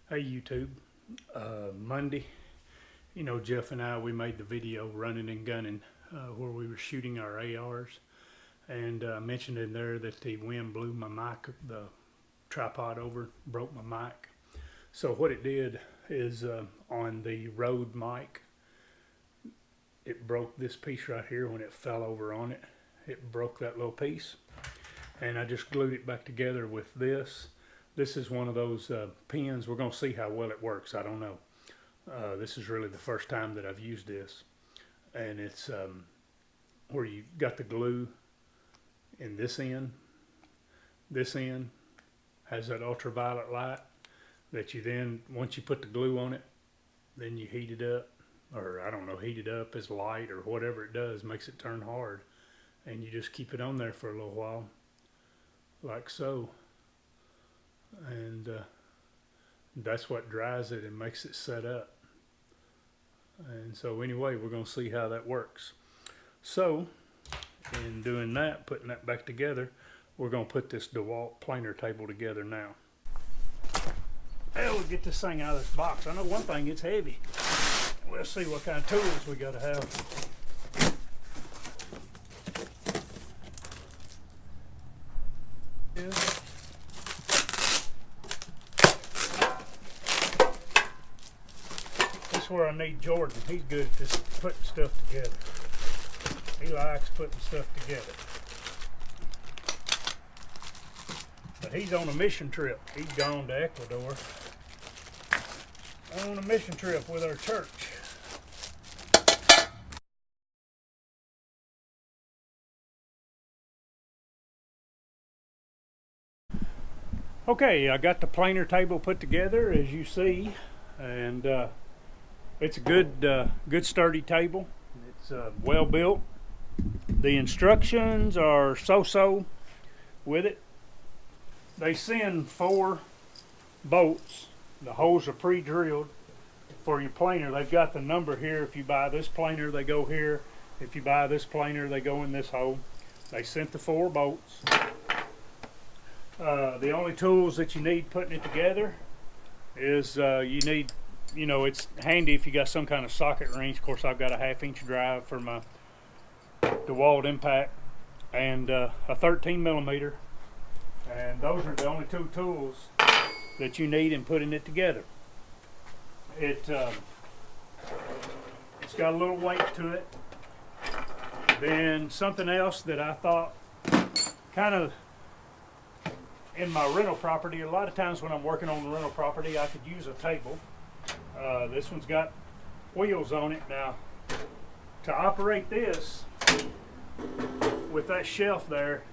Hey YouTube, Monday, Jeff and I, we made the video running and gunning where we were shooting our ARs, and I mentioned in there that the wind blew my mic, the tripod over, broke my mic. So what it did is on the Rode mic, it broke this piece right here when it fell over on it. It broke that little piece, and I just glued it back together with this. This is one of those pins. We're going to see how well it works. I don't know. This is really the first time that I've used this. And it's where you got the glue in this end. This end has that ultraviolet light that you then, once you put the glue on it, then you heat it up. Or I don't know, heat it up as light or whatever it does, makes it turn hard. And you just keep it on there for a little while, like so. And that's what dries it and makes it set up. And so anyway, we're going to see how that works. So in doing that, putting that back together, we're going to put this DeWalt Planer Table together now. We'll get this thing out of this box. I know one thing, it's heavy. We'll see what kind of tools we got to have. Where I need Jordan. He's good at this, putting stuff together. He likes putting stuff together. But he's on a mission trip. He's gone to Ecuador on a mission trip with our church. Okay, I got the planer table put together, as you see, and it's a good sturdy table. It's well built. The instructions are so-so with it. They send 4 bolts. The holes are pre-drilled for your planer. They've got the number here. If you buy this planer, they go here. If you buy this planer, they go in this hole. They sent the 4 bolts. The only tools that you need putting it together is you need, it's handy if you got some kind of socket wrench. Of course, I've got a 1/2-inch drive for my DeWalt impact and a 13mm, and those are the only 2 tools that you need in putting it together. It's got a little weight to it. Then something else that I thought kind of in my rental property, a lot of times when I'm working on the rental property, I could use a table. This one's got wheels on it. Now, to operate this with that shelf there,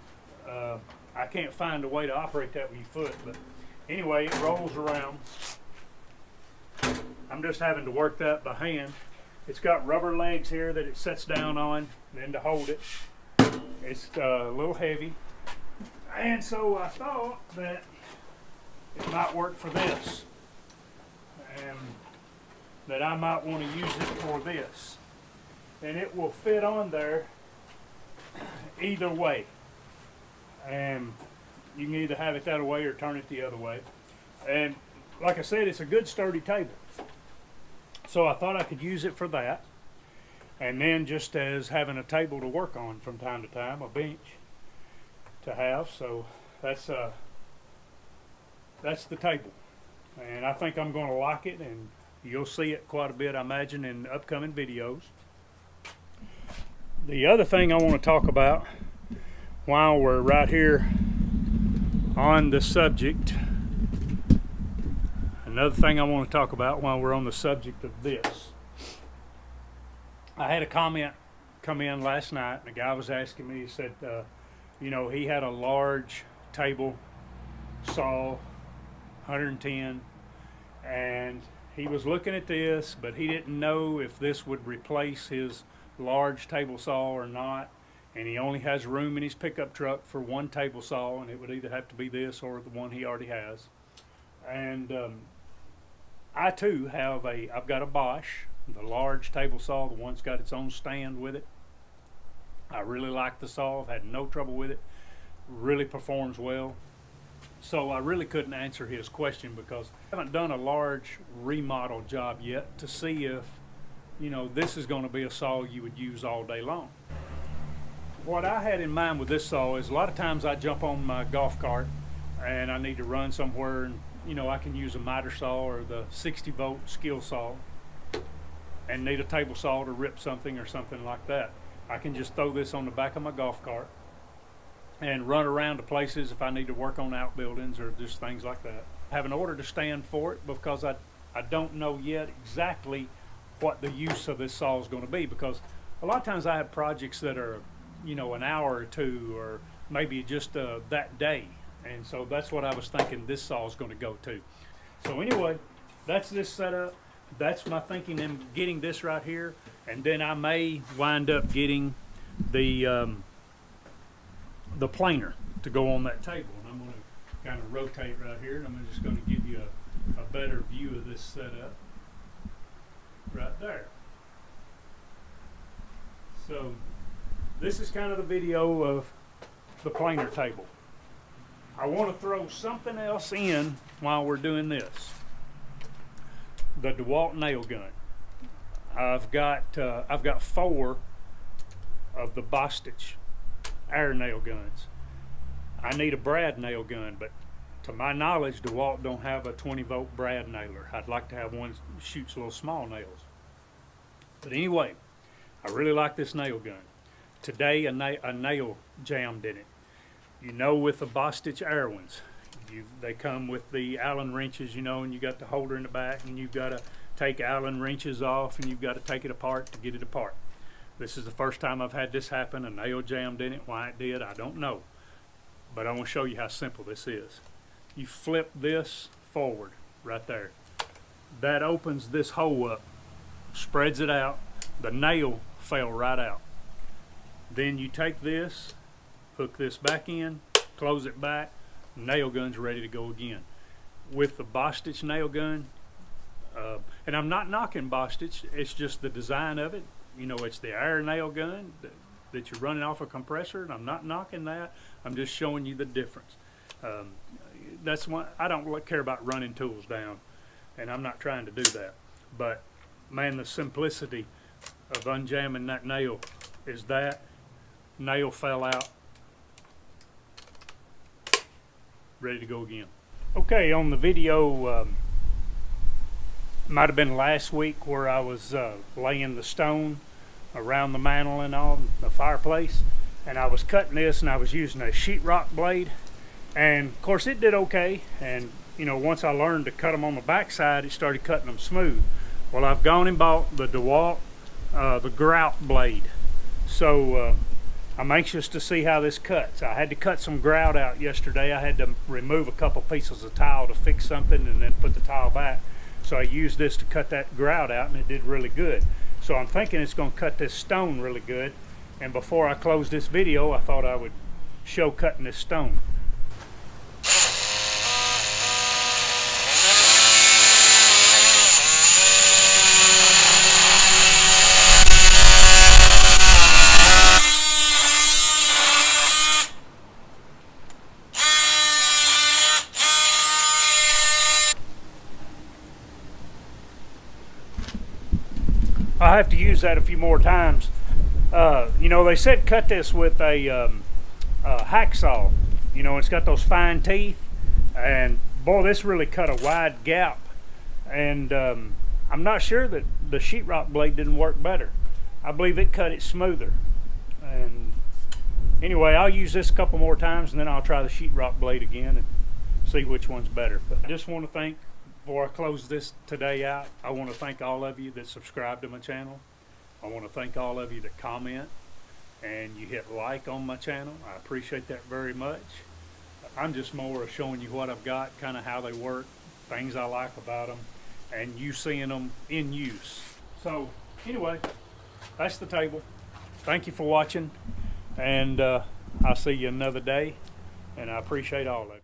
I can't find a way to operate that with your foot, but anyway, it rolls around. I'm just having to work that by hand. It's got rubber legs here that it sets down on, and then to hold it. It's a little heavy, and so I thought that it might work for this, and that I might want to use it for this, and it will fit on there either way, and you can either have it that way or turn it the other way. And like I said, it's a good sturdy table, so I thought I could use it for that, and then just as having a table to work on from time to time, a bench to have. So that's the table, and I think I'm going to like it, and you'll see it quite a bit, I imagine, in upcoming videos. The other thing I want to talk about while we're right here on the subject, another thing I want to talk about while we're on the subject of this, I had a comment come in last night, and the guy was asking me, he said, he had a large table saw, 110, and he was looking at this, but he didn't know if this would replace his large table saw or not, and he only has room in his pickup truck for 1 table saw, and it would either have to be this or the one he already has. And I too have I've got a Bosch, the large table saw, the one's got its own stand with it. I really like the saw. I've had no trouble with it. Really performs well. So I really couldn't answer his question because I haven't done a large remodel job yet to see if, you know, this is going to be a saw you would use all day long. What I had in mind with this saw is a lot of times I jump on my golf cart and I need to run somewhere, and you know, I can use a miter saw or the 60-volt skill saw and need a table saw to rip something or something like that. I can just throw this on the back of my golf cart and run around to places if I need to work on outbuildings or just things like that. I haven't ordered a stand for it because I don't know yet exactly what the use of this saw is going to be, because a lot of times I have projects that are, you know, an hour or two or maybe just that day, and so that's what I was thinking this saw is going to go to. So anyway, that's this setup. That's my thinking in getting this right here, and then I may wind up getting the planer to go on that table. And I'm going to kind of rotate right here, and I'm just going to give you a better view of this setup right there. So this is kind of the video of the planer table. I want to throw something else in while we're doing this. The DeWalt nail gun. I've got 4 of the Bostitch air nail guns. I need a brad nail gun, but to my knowledge, DeWalt don't have a 20-volt brad nailer. I'd like to have one that shoots little small nails. But anyway, I really like this nail gun. Today, a nail jammed in it. You know, with the Bostitch air ones, they come with the Allen wrenches, you know, and you got the holder in the back, and you've got to take Allen wrenches off, and you've got to take it apart to get it apart. This is the first time I've had this happen. A nail jammed in it. Why it did, I don't know. But I want to show you how simple this is. You flip this forward right there. That opens this hole up, spreads it out. The nail fell right out. Then you take this, hook this back in, close it back, nail gun's ready to go again. With the Bostitch nail gun, and I'm not knocking Bostitch, it's just the design of it. You know, it's the air nail gun that you're running off a compressor, and I'm not knocking that. I'm just showing you the difference. That's why I don't care about running tools down, and I'm not trying to do that. But man, the simplicity of unjamming that nail is that nail fell out, ready to go again. Okay, on the video, might have been last week where I was laying the stone around the mantle and all, the fireplace, and I was cutting this, and I was using a sheetrock blade, and of course it did okay. And you know, once I learned to cut them on the backside, it started cutting them smooth. Well, I've gone and bought the DeWalt the grout blade, so I'm anxious to see how this cuts. I had to cut some grout out yesterday. I had to remove a couple pieces of tile to fix something and then put the tile back. So I used this to cut that grout out, and it did really good. So I'm thinking it's going to cut this stone really good. And before I close this video, I thought I would show cutting this stone. I have to use that a few more times. You know, they said cut this with a hacksaw. You know, it's got those fine teeth, and boy, this really cut a wide gap. And I'm not sure that the sheetrock blade didn't work better. I believe it cut it smoother. And anyway, I'll use this a couple more times, and then I'll try the sheetrock blade again and see which one's better. But I just want to thank, before I close this today out, I want to thank all of you that subscribe to my channel. I want to thank all of you that comment and you hit like on my channel. I appreciate that very much. I'm just more of showing you what I've got, kind of how they work, things I like about them, and you seeing them in use. So anyway, that's the table. Thank you for watching, and I'll see you another day, and I appreciate all of it.